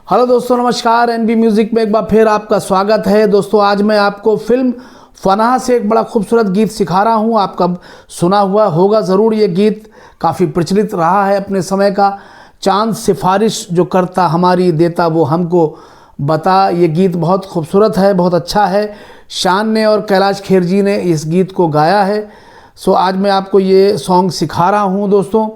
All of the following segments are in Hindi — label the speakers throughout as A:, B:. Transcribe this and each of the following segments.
A: हेलो दोस्तों, नमस्कार। एनबी म्यूज़िक में एक बार फिर आपका स्वागत है। दोस्तों, आज मैं आपको फिल्म फनाह से एक बड़ा खूबसूरत गीत सिखा रहा हूँ। आपका सुना हुआ होगा ज़रूर। ये गीत काफ़ी प्रचलित रहा है अपने समय का। चांद सिफारिश जो करता हमारी देता वो हमको बता। ये गीत बहुत खूबसूरत है, बहुत अच्छा है। शान ने और कैलाश खेर जी ने इस गीत को गाया है। सो आज मैं आपको ये सॉन्ग सिखा रहा हूँ दोस्तों।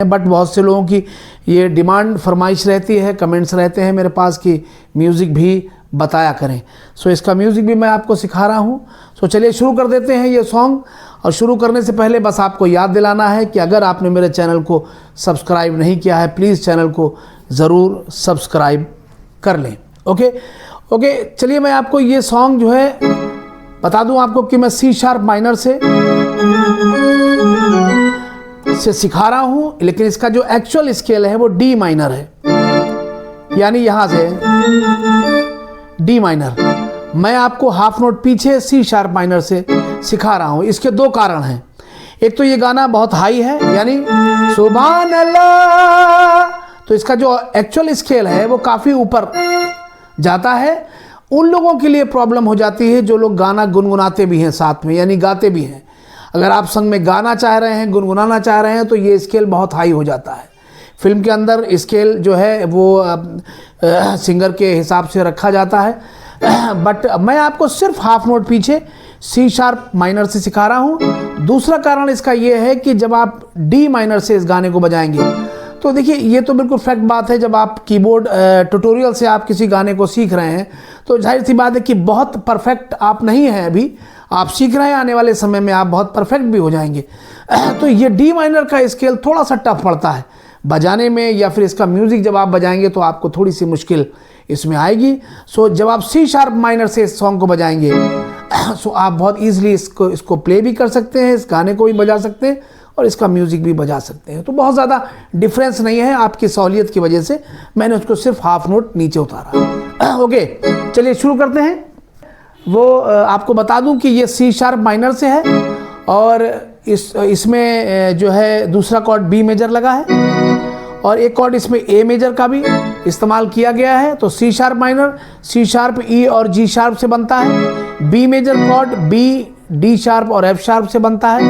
A: बट बहुत से लोगों की ये डिमांड फरमाइश रहती है, कमेंट्स रहते हैं मेरे पास कि म्यूज़िक भी बताया करें। सो इसका म्यूज़िक भी मैं आपको सिखा रहा हूँ। सो चलिए शुरू कर देते हैं ये सॉन्ग। और शुरू करने से पहले बस आपको याद दिलाना है कि अगर आपने मेरे चैनल को सब्सक्राइब नहीं किया है, प्लीज़ चैनल को ज़रूर सब्सक्राइब कर लें। ओके, चलिए मैं आपको ये सॉन्ग जो है बता दूं आपको कि मैं C# माइनर से सिखा रहा हूं, लेकिन इसका जो एक्चुअल स्केल है वो D माइनर है, यानी यहां से D माइनर। मैं आपको हाफ नोट पीछे C# माइनर से सिखा रहा हूं। इसके दो कारण हैं। एक तो ये गाना बहुत हाई है, यानी सुभान अल्लाह, तो इसका जो एक्चुअल स्केल है वो काफ़ी ऊपर जाता है। उन लोगों के लिए प्रॉब्लम हो जाती है जो लोग गाना गुनगुनाते भी हैं साथ में, यानी गाते भी हैं। अगर आप संग में गाना चाह रहे हैं, गुनगुनाना चाह रहे हैं, तो ये स्केल बहुत हाई हो जाता है। फिल्म के अंदर स्केल जो है वो सिंगर के हिसाब से रखा जाता है। बट मैं आपको सिर्फ हाफ नोट पीछे C# माइनर से सिखा रहा हूँ। दूसरा कारण इसका ये है कि जब आप D माइनर से इस गाने को बजाएंगे तो देखिए, ये तो बिल्कुल फैक्ट बात है। जब आप कीबोर्ड ट्यूटोरियल से आप किसी गाने को सीख रहे हैं तो जाहिर सी बात है कि बहुत परफेक्ट आप नहीं हैं, अभी आप सीख रहे हैं। आने वाले समय में आप बहुत परफेक्ट भी हो जाएंगे। तो ये D माइनर का स्केल थोड़ा सा टफ पड़ता है बजाने में, या फिर इसका म्यूज़िक जब आप बजाएंगे तो आपको थोड़ी सी मुश्किल इसमें आएगी। सो जब आप C# माइनर से इस सॉन्ग को बजाएंगे सो आप बहुत ईजिली इसको प्ले भी कर सकते हैं, इस गाने को भी बजा सकते हैं और इसका म्यूज़िक भी बजा सकते हैं। तो बहुत ज़्यादा डिफरेंस नहीं है। आपकी सहूलियत की वजह से मैंने उसको सिर्फ हाफ नोट नीचे उतारा। ओके, चलिए शुरू करते हैं। वो आपको बता दूं कि ये C# माइनर से है और इसमें जो है दूसरा कॉर्ड B मेजर लगा है और एक कॉर्ड इसमें A मेजर का भी इस्तेमाल किया गया है। तो C# माइनर C# E और G# से बनता है। B major chord B D# और F# से बनता है।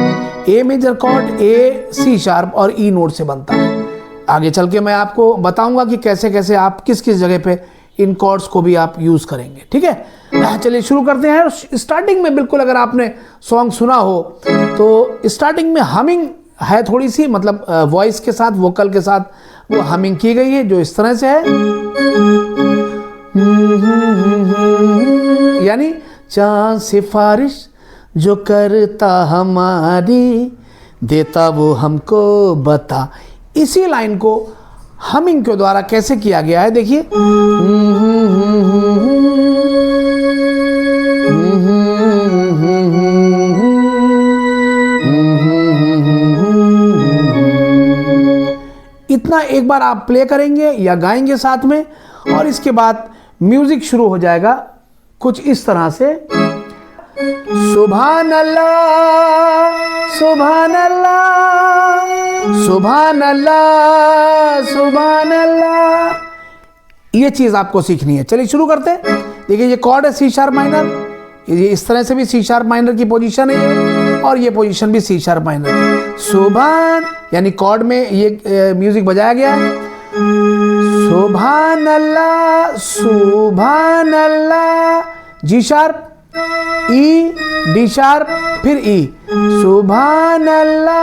A: A major chord A C# और E नोट से बनता है। आगे चल के मैं आपको बताऊंगा कि कैसे कैसे आप किस किस जगह पे इन कॉर्ड्स को भी आप यूज़ करेंगे। ठीक है, चलिए शुरू करते हैं। स्टार्टिंग में बिल्कुल अगर आपने सॉन्ग सुना हो तो स्टार्टिंग में हमिंग है थोड़ी सी, मतलब वॉइस के साथ, वोकल के साथ वो हमिंग की गई है, जो इस तरह से है, यानी चांद सिफारिश जो करता हमारी देता वो हमको बता। इसी लाइन को हमिंग के द्वारा कैसे किया गया है देखिए। इतना एक बार आप प्ले करेंगे या गाएंगे साथ में, और इसके बाद म्यूजिक शुरू हो जाएगा कुछ इस तरह से। सुभान अल्लाह, सुभान अल्लाह, सुभान अल्लाह, सुभान अल्लाह। ये चीज़ आपको सीखनी है। चलिए शुरू करते हैं। देखिए, ये कॉर्ड है C# माइनर, ये इस तरह से भी C# माइनर की पोजीशन है और ये पोजीशन भी C# माइनर। सुभान यानी कॉर्ड में ये म्यूजिक बजाया गया है। सुभान अल्लाह, सुभान अल्लाह, G# E D#, फिर E, सुभान अल्लाह।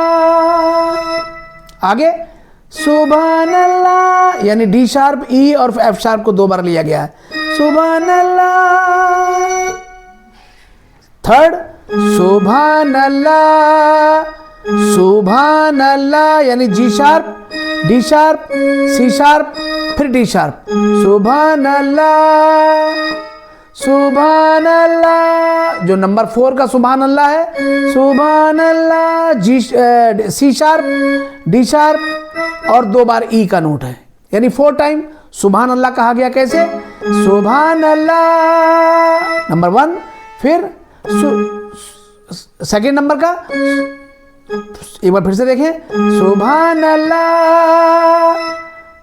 A: आगे सुभान अल्लाह, यानी D#, E और F# को 2 बार लिया गया है। सुभान अल्लाह। थर्ड, सुभान अल्लाह, सुभान अल्लाह, यानी G#, D#, C#, फिर D#, सुभान अल्लाह, सुभान अल्लाह। जो नंबर 4 का सुभान अल्लाह है, सुभान अल्लाह, C#, D# और 2 बार E का नोट है, यानी 4 टाइम सुभान अल्लाह कहा गया। कैसे? सुभान अल्लाह नंबर 1, फिर सेकेंड नंबर का एक बार फिर से देखें, सुभान अल्लाह,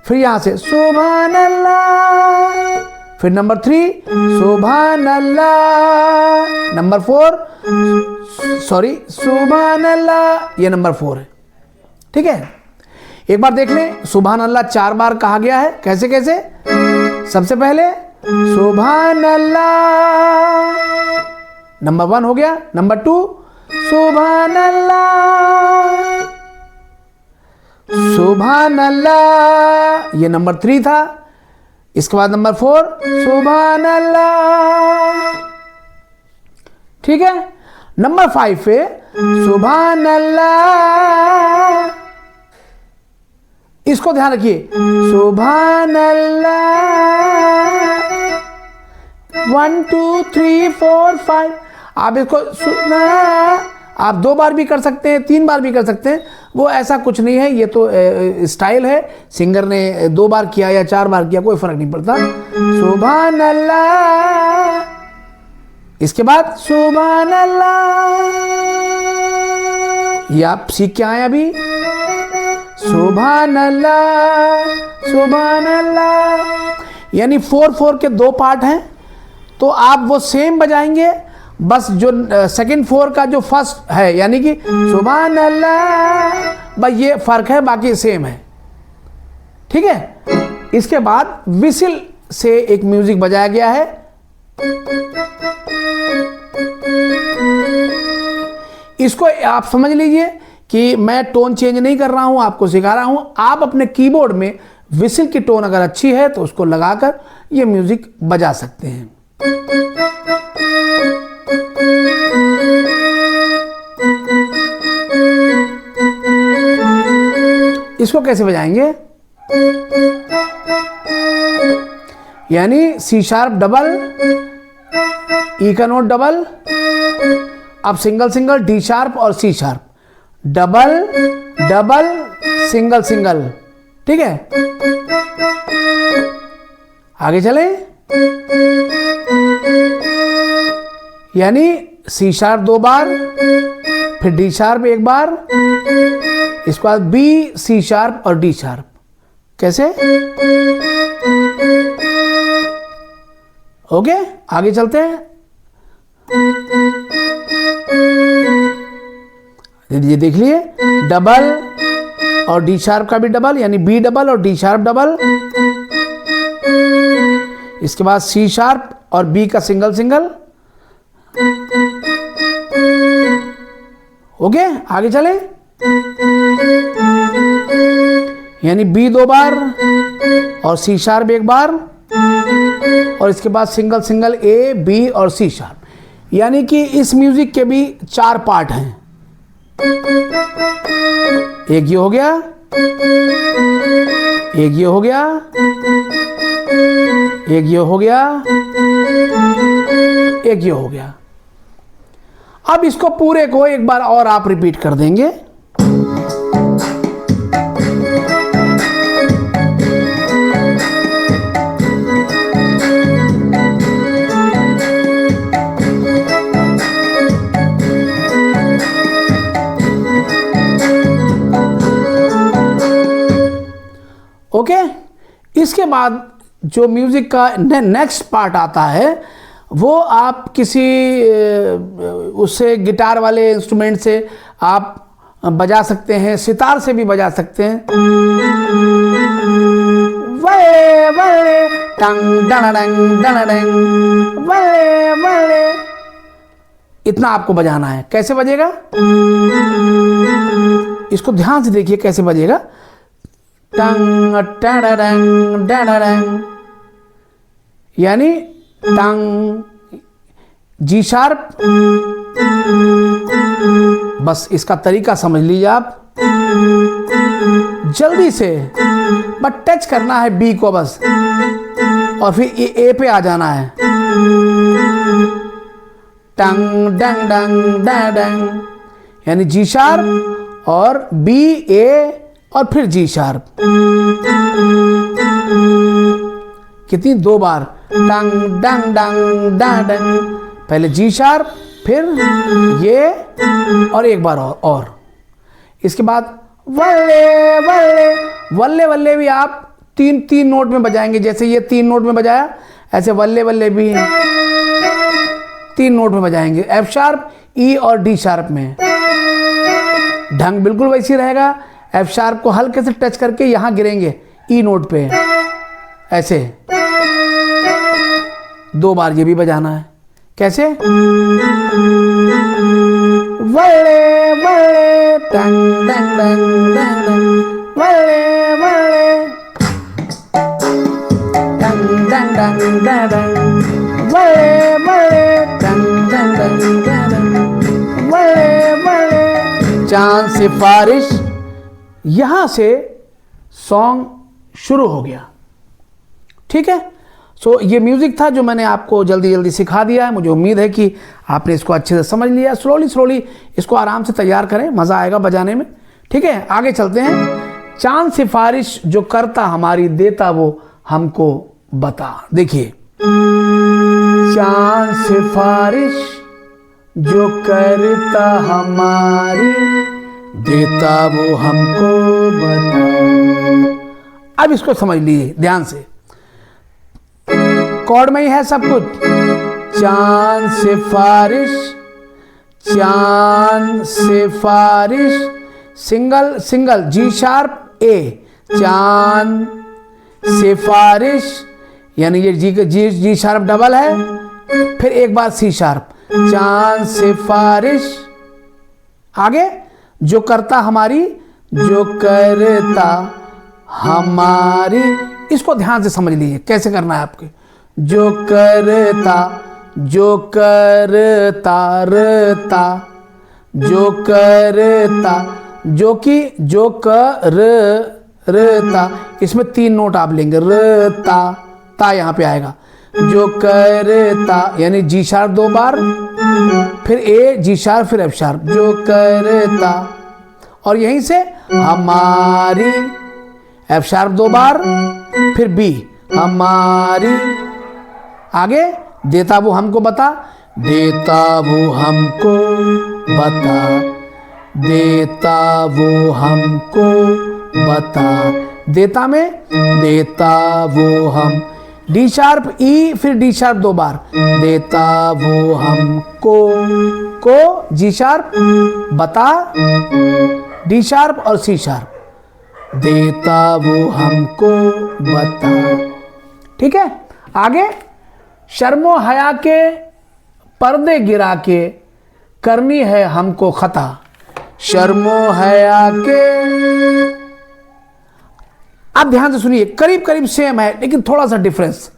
A: फिर यहां से सुभान अल्लाह, फिर नंबर 3 सुभान अल्लाह, नंबर 4 सॉरी सुभान अल्लाह, ये नंबर 4 है। ठीक है, एक बार देख लें, सुभान अल्लाह 4 बार कहा गया है। कैसे कैसे? सबसे पहले सुभान अल्लाह, नंबर 1 हो गया। नंबर 2 सुभान अल्लाह, सुभान अल्लाह, ये नंबर 3 था। इसके बाद नंबर 4 सुभान अल्लाह। ठीक है, नंबर 5 पे सुभान अल्लाह, इसको ध्यान रखिए, सुभान अल्लाह 1 2 3 4 5। आप इसको सुना, आप 2 बार भी कर सकते हैं, 3 बार भी कर सकते हैं, वो ऐसा कुछ नहीं है, ये तो स्टाइल है। सिंगर ने 2 बार किया या 4 बार किया, कोई फर्क नहीं पड़ता। सुभान अल्लाह, इसके बाद सुभान अल्लाह, ये आप सीख के आए अभी। सुभान अल्लाह, सुभान अल्लाह, यानी 4/4 के 2 पार्ट हैं, तो आप वो सेम बजाएंगे, बस जो सेकंड 4 का जो फर्स्ट है, यानी कि सुभान अल्लाह, बस ये फर्क है, बाकी सेम है। ठीक है, इसके बाद विसिल से एक म्यूजिक बजाया गया है। इसको आप समझ लीजिए कि मैं टोन चेंज नहीं कर रहा हूं, आपको सिखा रहा हूं। आप अपने कीबोर्ड में विसिल की टोन अगर अच्छी है तो उसको लगाकर ये म्यूजिक बजा सकते हैं। इसको कैसे बजाएंगे? यानी C शार्प डबल, E का नोट डबल, अब सिंगल सिंगल, D शार्प और C sharp, double double single single. ठीक है, आगे चले, यानी C शार्प 2 बार, फिर D शार्प 1 बार, इसके बाद B, C शार्प और D शार्प। कैसे? ओके, आगे चलते हैं। ये देख लिए, डबल और D शार्प का भी डबल, यानी B डबल और D शार्प डबल। इसके बाद C शार्प और B का सिंगल सिंगल। ओके, आगे चले, यानी B 2 बार और C शार्प 1 बार, और इसके बाद सिंगल सिंगल A, B और C शार्प। यानी कि इस म्यूजिक के भी 4 पार्ट हैं। एक ये हो गया, एक ये हो गया, एक ये हो गया, एक ये हो गया। अब इसको पूरे को एक बार और आप रिपीट कर देंगे। ओके, इसके बाद जो म्यूजिक का नेक्स्ट पार्ट आता है, वो आप किसी उससे गिटार वाले इंस्ट्रूमेंट से आप बजा सकते हैं, सितार से भी बजा सकते हैं। वले वले टंग डंग डंग वले वले, इतना आपको बजाना है। कैसे बजेगा? इसको ध्यान से देखिए कैसे बजेगा। टंग टंग डंग, यानी टंग, G शार्प, बस इसका तरीका समझ लीजिए आप। जल्दी से बस टच करना है B को बस, और फिर A पे आ जाना है। टंग डंग डंग डंग, यानी G शार्प और B, A और फिर G शार्प। कितनी? 2 बार, डंग डंग डंग डंग। पहले G शार्प, फिर ये, और एक बार और। इसके बाद वल्ले वल्ले, वल्ले वल्ले भी आप 3 नोट में बजाएंगे। जैसे ये 3 नोट में बजाया, ऐसे बल्ले बल्ले भी 3 नोट में बजाएंगे, एफ शार्प, ई और डी शार्प में। ढंग बिल्कुल वैसी रहेगा, एफ शार्प को हल्के से टच करके यहां गिरेंगे ई नोट पे, ऐसे 2 बार ये भी बजाना है। कैसे? वले वले टंग टंग टंग टंग, वले वले टंग टंग टंग टंग, वले वले टंग टंग टंग टंग, वले वले। चांद सिफारिश, यहां से सॉन्ग शुरू हो गया। ठीक है, सो ये म्यूजिक था जो मैंने आपको जल्दी जल्दी सिखा दिया है। मुझे उम्मीद है कि आपने इसको अच्छे से समझ लिया। स्लोली स्लोली इसको आराम से तैयार करें, मज़ा आएगा बजाने में। ठीक है, आगे चलते हैं। चांद सिफारिश जो करता हमारी, देता वो हमको बता। देखिए, चांद सिफारिश जो करता हमारी, देता वो हमको बता। अब इसको समझ लीजिए ध्यान से, कॉर्ड में ही है सब कुछ। चांद सिफारिश, चांद सिफारिश, सिंगल सिंगल, जी शार्प ए, चांद सिफारिश, यानी ये जी शार्प डबल है, फिर एक बार सी शार्प, चांद सिफारिश। आगे, जो करता हमारी, जो करता हमारी, इसको ध्यान से समझ लीजिए कैसे करना है आपके। जो करता, जो करता रता, जो करता, जो कि जो करता, इसमें 3 नोट आप लेंगे, रता, ता यहां पे आएगा। जो करता यानी जी शार्प 2 बार, फिर ए, जी शार्प, फिर एफ शार्प, जो करता, और यहीं से हमारी, एफ शार्प 2 बार, फिर बी, हमारी। आगे, देता वो हमको बता, देता वो हमको बता, देता वो हमको बता। देता में, देता वो हम, डी शार्प ई, फिर डी शार्प 2 बार, देता वो हमको, को जी शार्प, बता डी शार्प और सी शार्प, देता वो हमको बता। ठीक है, आगे, शर्मो हया के पर्दे गिरा के करनी है हमको खता। शर्मो हया के, आप ध्यान से सुनिए, करीब करीब सेम है लेकिन थोड़ा सा डिफरेंस।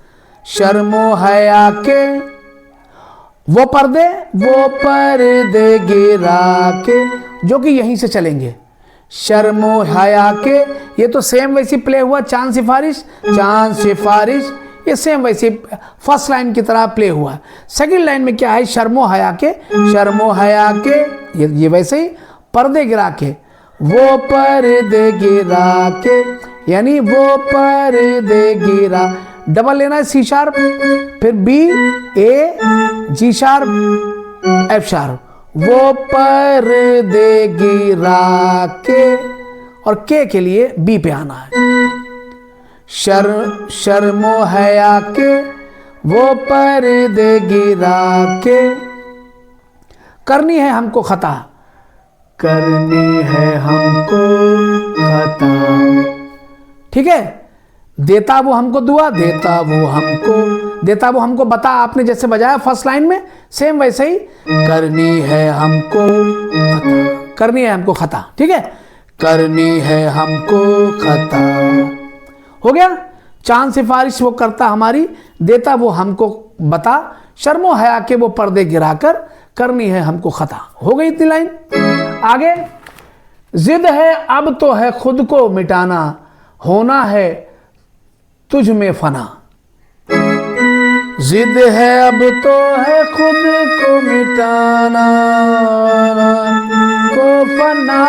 A: शर्मो हया के, वो पर्दे गिरा के, जो कि यहीं से चलेंगे। शर्मो हया के, ये तो सेम वैसी प्ले हुआ, चांद सिफारिश, चांद सिफारिश, ये सेम वैसे फर्स्ट लाइन की तरह प्ले हुआ। सेकंड लाइन में क्या है, शर्मो हया के, शर्मो हया के, ये वैसे ही पर्दे गिरा के, वो पर्दे गिरा के, यानी वो पर्दे गिरा, डबल लेना है, सी शार्प, फिर बी, ए, जी शार्प, एफ शार्प, वो पर्दे गिरा के, और के लिए बी पे आना है। शर्मो हया के, वो पर्दे गिरा के, करनी है हमको खता, करनी है हमको खता। ठीक है, देता वो हमको दुआ, देता वो हमको, देता वो हमको बता, आपने जैसे बजाया फर्स्ट लाइन में, सेम वैसे ही, करनी है हमको खता, करनी है हमको खता। ठीक है, करनी है हमको खता। हो गया, चांद सिफारिश वो करता हमारी, देता वो हमको बता, शर्मो हया के वो पर्दे गिराकर करनी है हमको खता। हो गई इतनी लाइन। आगे, जिद है अब तो है खुद को मिटाना, होना है तुझ में फना। जिद है अब तो है खुद को मिटाना, को फना।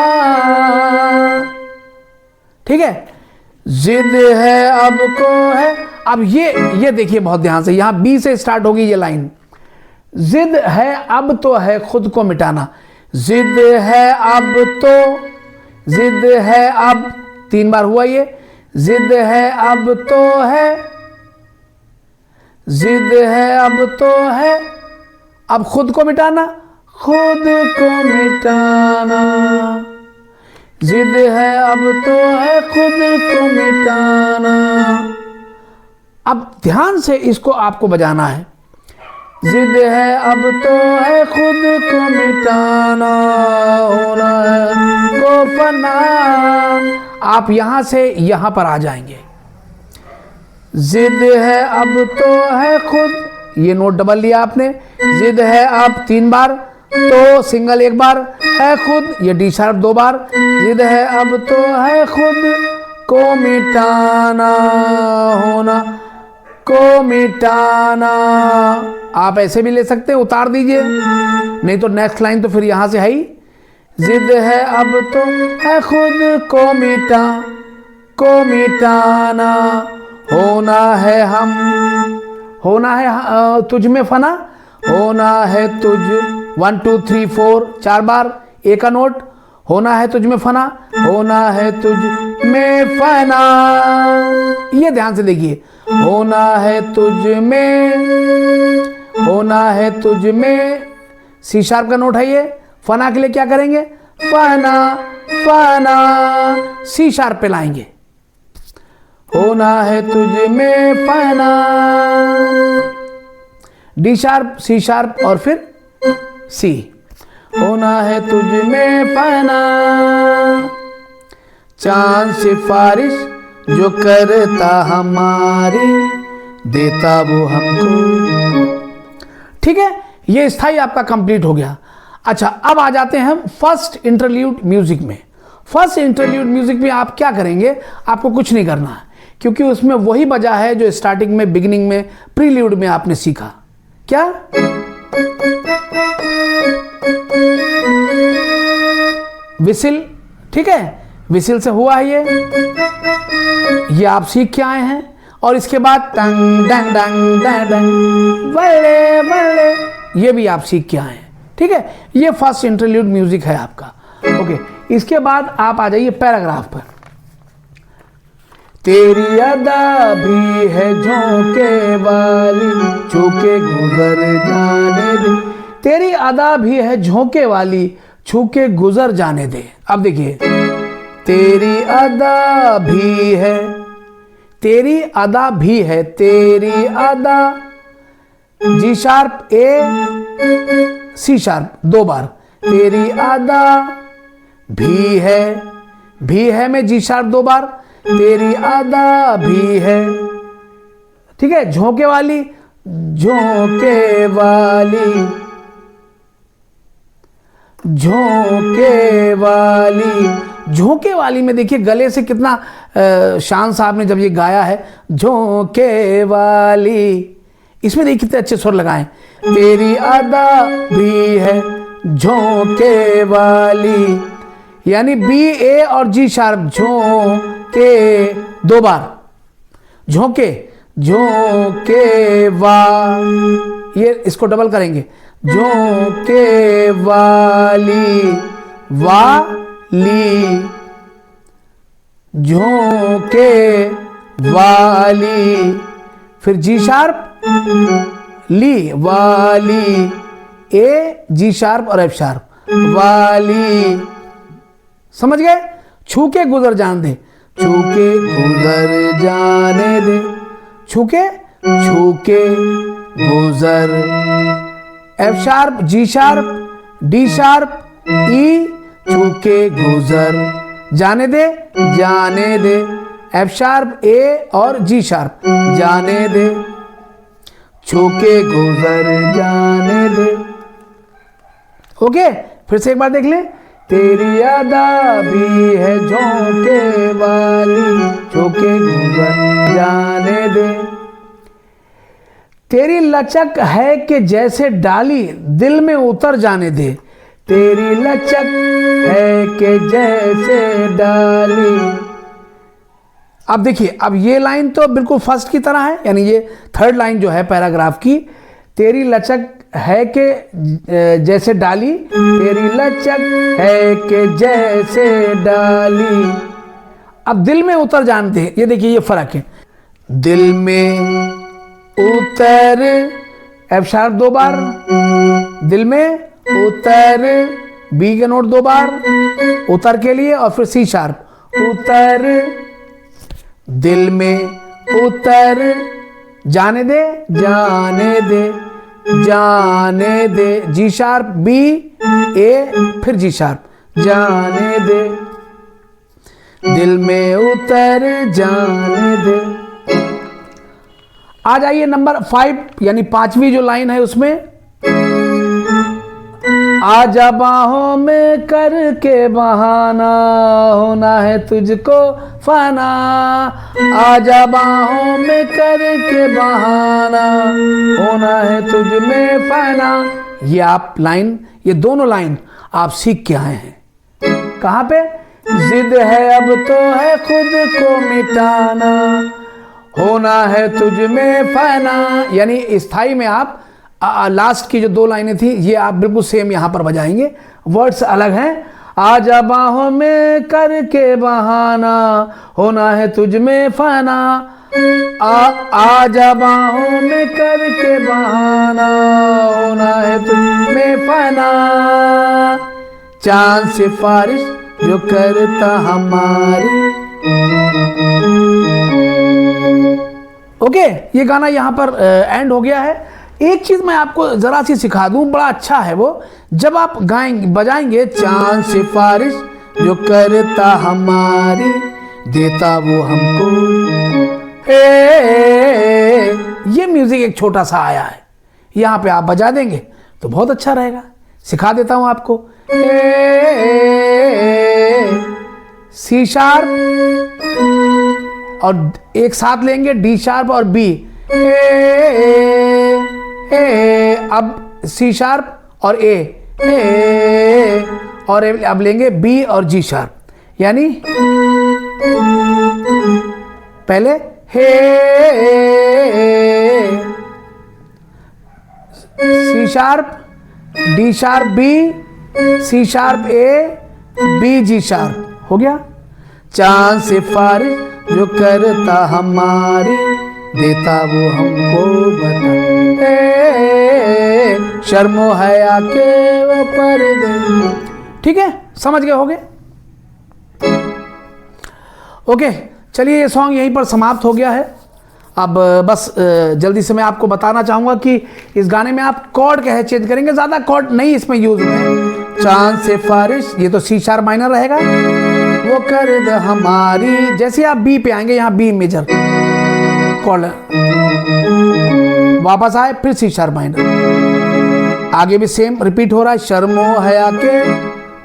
A: ठीक है, जिद है अब को है, अब ये देखिए बहुत ध्यान से, यहां बी से स्टार्ट होगी ये लाइन। जिद है अब तो है खुद को मिटाना, जिद है अब तो, जिद है अब, 3 बार हुआ ये, जिद है अब तो है, जिद है अब तो है, अब खुद को मिटाना, खुद को मिटाना, जिद है अब तो है खुद को मिटाना। अब ध्यान से इसको आपको बजाना है। जिद है अब तो है खुद को मिटाना, होना है को फना। आप यहां से यहां पर आ जाएंगे। जिद है अब तो है खुद, ये नोट डबल लिया आपने। जिद है अब 3 बार, तो सिंगल 1 बार, है खुद, ये डी शार्प 2 बार। जिद है अब तो है खुद को मिटाना, होना को मिटाना। आप ऐसे भी ले सकते हैं, उतार दीजिए, नहीं तो नेक्स्ट लाइन तो फिर यहां से है ही। जिद है अब तो है खुद को मिटाना, होना है हम, होना है तुझ में फना, होना है तुझ 1 2 3 4 4 बार, एक का नोट, होना है तुझ में फना, होना है तुझ में फना। ये ध्यान से देखिए, होना है तुझ में, होना है तुझ में, सी शार्प का नोट है ये। फना के लिए क्या करेंगे, फना फना, सी शार्प पे लाएंगे। होना है तुझ में फना, डी शार्प, सी शार्प और फिर सी। होना है तुझ में फना, चांद सिफारिश जो करता हमारी, देता वो हमको। ठीक है, ये स्थाई आपका कंप्लीट हो गया। अच्छा, अब आ जाते हैं हम फर्स्ट इंटरल्यूड म्यूजिक में। फर्स्ट इंटरल्यूड म्यूजिक में आप क्या करेंगे, आपको कुछ नहीं करना है, क्योंकि उसमें वही बजा है जो स्टार्टिंग में, बिगिनिंग में, प्रील्यूड में आपने सीखा। क्या, विसिल, ठीक है, विसिल से हुआ है ये आप सीख के आए हैं। और इसके बाद टंग डंग डंग डंग बल्ले बल्ले, ये भी आप सीख के आए हैं। ठीक है, ये फर्स्ट इंटरल्यूड म्यूजिक है आपका। ओके, इसके बाद आप आ जाइए पैराग्राफ पर। तेरी अदा भी है झोंके वाली, छूके गुजर जाने दे। तेरी अदा भी है झोंके वाली, छूके गुजर जाने दे। अब देखिए, तेरी अदा भी है, तेरी अदा भी है, तेरी अदा, जी शार्प ए, सी शार्प 2 बार, तेरी अदा भी है में जी शार्प 2 बार, तेरी अदा भी है। ठीक है, झोंके वाली, झोंके वाली, झोंके वाली, झोंके वाली में देखिए गले से कितना शान साहब ने जब ये गाया है, झोंके वाली, इसमें देखिए कितने अच्छे स्वर लगाए। तेरी अदा भी है झोंके वाली, यानी बी ए और जी शार्प, झोंके 2 बार, झोंके, झोंके वा, ये इसको डबल करेंगे, झोंके वाली, वाली, झोंके वाली, फिर जी शार्प, ली, वाली, ए, जी शार्प और एफ शार्प, वाली। समझ गए, छू के गुजर जाने दे, छू के गुजर जाने दे, छू के गुजर, F sharp, G sharp, D sharp, E, छू के गुजर जाने दे, जाने दे, एफ शार्प, ए और जी शार्प, जाने दे, छू के गुजर जाने दे। ओके, फिर से एक बार देख ले। तेरी अदा भी है झोंके वाली, छू के गुजर जाने दे। तेरी लचक है कि जैसे डाली, दिल में उतर जाने दे। तेरी लचक है कि जैसे डाली। अब देखिए, अब ये लाइन तो बिल्कुल फर्स्ट की तरह है, यानी ये 3rd लाइन जो है पैराग्राफ की, तेरी लचक है कि जैसे डाली, तेरी लचक है कि जैसे डाली। अब दिल में उतर जाने दे, ये देखिए ये फर्क है, दिल में उतर, एफ शार्प 2 बार, दिल में उतर, बी के नोट 2 बार उतर के लिए, और फिर सी शार्प, उतर, दिल में उतर, जाने दे, जाने दे, जाने दे, जी शार्प, बी, ए, फिर जी शार्प, जाने दे, दिल में उतर, जाने दे। आ जाइए नंबर 5, यानी 5वीं जो लाइन है उसमें, आजा बाहों में करके बहाना, होना है तुझको फना, आजा बाहों में करके बहाना, होना है तुझ में फना। ये आप लाइन, ये दोनों लाइन आप सीख के आए हैं। कहाँ पे? जिद है अब तो है खुद को मिटाना, होना है तुझ में फना। यानी स्थाई में आप लास्ट की जो 2 लाइनें थी ये आप बिल्कुल सेम यहां पर बजाएंगे, वर्ड्स अलग हैं। आजा बाहों में करके बहाना, होना है तुझ में फना, आजा बाहों में करके बहाना, होना है तुझ में फना, चांद सिफारिश जो करता हमारी। ओके, ये गाना यहां पर एंड हो गया है। एक चीज मैं आपको जरा सी सिखा दूं, बड़ा अच्छा है वो, जब आप गाएंगे बजाएंगे, चांद सिफारिश जो करता हमारी, देता वो हमको, ये म्यूजिक एक छोटा सा आया है, यहां पे आप बजा देंगे तो बहुत अच्छा रहेगा। सिखा देता हूं आपको, सी शार्प और एक साथ लेंगे डी शार्प और बी, अब सी शार्प और ए, और अब लेंगे बी और जी शार्प, यानी पहले हे, C sharp, D sharp B, C sharp A, B G sharp, हो गया। चांद सिफारिश जो करता हमारी, देता वो हमको बता, शर्मो हया के वो पर्दे। ठीक है, समझ गए होगे? ओके, चलिए ये सॉन्ग यहीं पर समाप्त हो गया है। अब बस जल्दी से मैं आपको बताना चाहूंगा कि इस गाने में आप कॉर्ड कैसे चेंज करेंगे, ज्यादा कॉर्ड नहीं इसमें यूज हुए। चांद सिफारिश, ये तो सी शार्प माइनर रहेगा, वो कर दे हमारी, जैसे आप बी पे आएंगे यहाँ बी मेजर कॉर्ड वापस आए, फिर सी शार्प माइनर, आगे भी सेम रिपीट हो रहा है, शर्मो हया के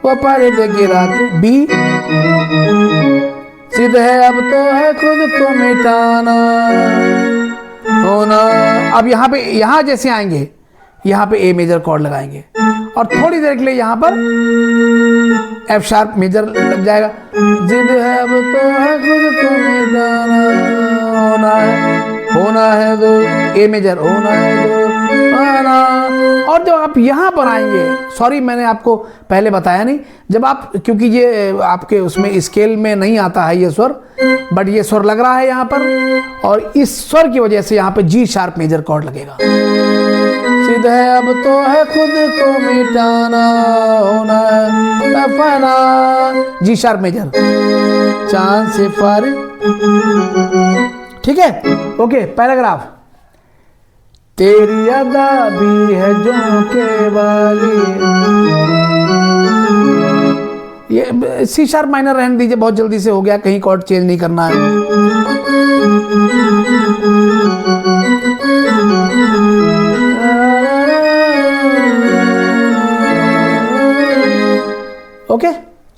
A: वो पर्दे गिरा के, बी, सिद्ध है अब तो है खुद को मिटाना, होना। अब यहाँ पे, यहाँ जैसे आएंगे यहाँ पे ए मेजर कॉर्ड लगाएंगे और थोड़ी देर के लिए यहाँ पर एफ शार्प मेजर लग जाएगा, जिद है अब तो है खुद को मिटाना, होना है दो, ए मेजर, होना है दो, आना। और जब आप यहाँ पर आएंगे, सॉरी मैंने आपको पहले बताया नहीं, जब आप, क्योंकि ये आपके उसमें स्केल में नहीं आता है ये स्वर, बट ये स्वर लग रहा है यहाँ पर, और इस स्वर की वजह से यहाँ पे जी शार्प मेजर कॉर्ड लगेगा। सिद्ध है अब तो है खुद को मिटाना, होना है फना, जी शार्प मेजर, चांद सिफारिश। ठीक है, ओके। पैराग्राफ, तेरी अदा भी है झोंके वाली, ये सी शार्प माइनर रहने दीजिए, बहुत जल्दी से हो गया, कहीं कॉर्ड चेंज नहीं करना है। ओके,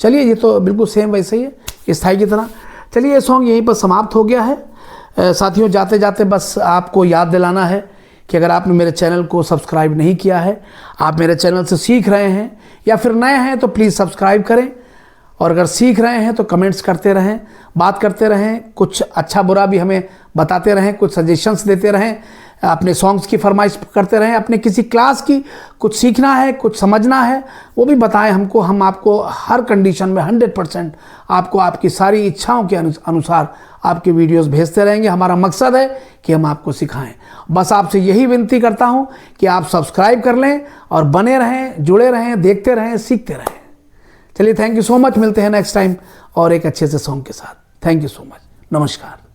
A: चलिए ये तो बिल्कुल सेम वैसे ही है स्थाई की तरह। चलिए ये सॉन्ग यहीं पर समाप्त हो गया है। साथियों, जाते जाते बस आपको याद दिलाना है कि अगर आपने मेरे चैनल को सब्सक्राइब नहीं किया है, आप मेरे चैनल से सीख रहे हैं या फिर नए हैं, तो प्लीज़ सब्सक्राइब करें, और अगर सीख रहे हैं तो कमेंट्स करते रहें, बात करते रहें, कुछ अच्छा बुरा भी हमें बताते रहें, कुछ सजेशंस देते रहें। अपने सॉन्ग्स की फरमाइश करते रहें, अपने किसी क्लास की कुछ सीखना है, कुछ समझना है, वो भी बताएं हमको। हम आपको हर कंडीशन में 100% आपको आपकी सारी इच्छाओं के अनुसार आपके वीडियोस भेजते रहेंगे। हमारा मकसद है कि हम आपको सिखाएं। बस आपसे यही विनती करता हूं कि आप सब्सक्राइब कर लें और बने रहें, जुड़े रहें, देखते रहें, सीखते रहें। चलिए, थैंक यू सो मच। मिलते हैं नेक्स्ट टाइम और एक अच्छे से सॉन्ग के साथ। Thank you so much. नमस्कार।